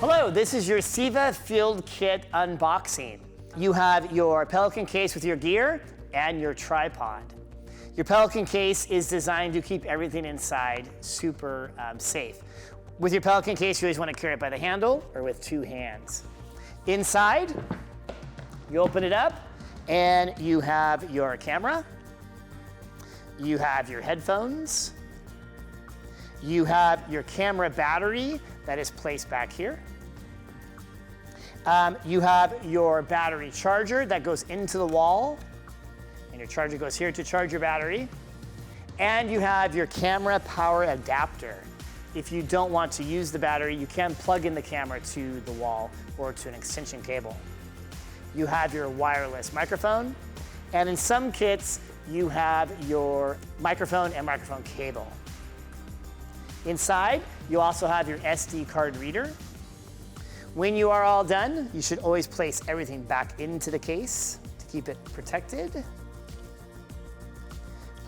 Hello, this is your SEVA Field Kit unboxing. You have your Pelican case with your gear and your tripod. Your Pelican case is designed to keep everything inside super safe. With your Pelican case, you always want to carry it by the handle or with two hands. Inside, you open it up and you have your camera, you have your headphones, you have your camera battery that is placed back here. You have your battery charger that goes into the wall, and your charger goes here to charge your battery. And you have your camera power adapter. If you don't want to use the battery, you can plug in the camera to the wall or to an extension cable. You have your wireless microphone, and in some kits, you have your microphone and microphone cable. Inside, you also have your SD card reader. When you are all done, you should always place everything back into the case to keep it protected.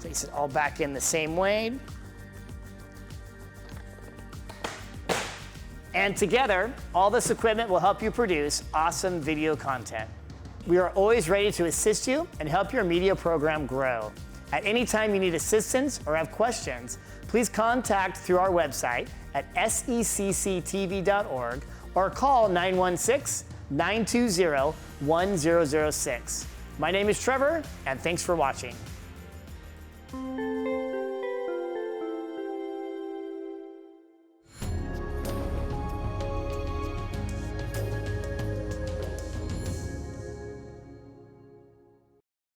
Place it all back in the same way. And together, all this equipment will help you produce awesome video content. We are always ready to assist you and help your media program grow. At any time you need assistance or have questions, please contact through our website at secctv.org or call 916-920-1006. My name is Trevor, and thanks for watching.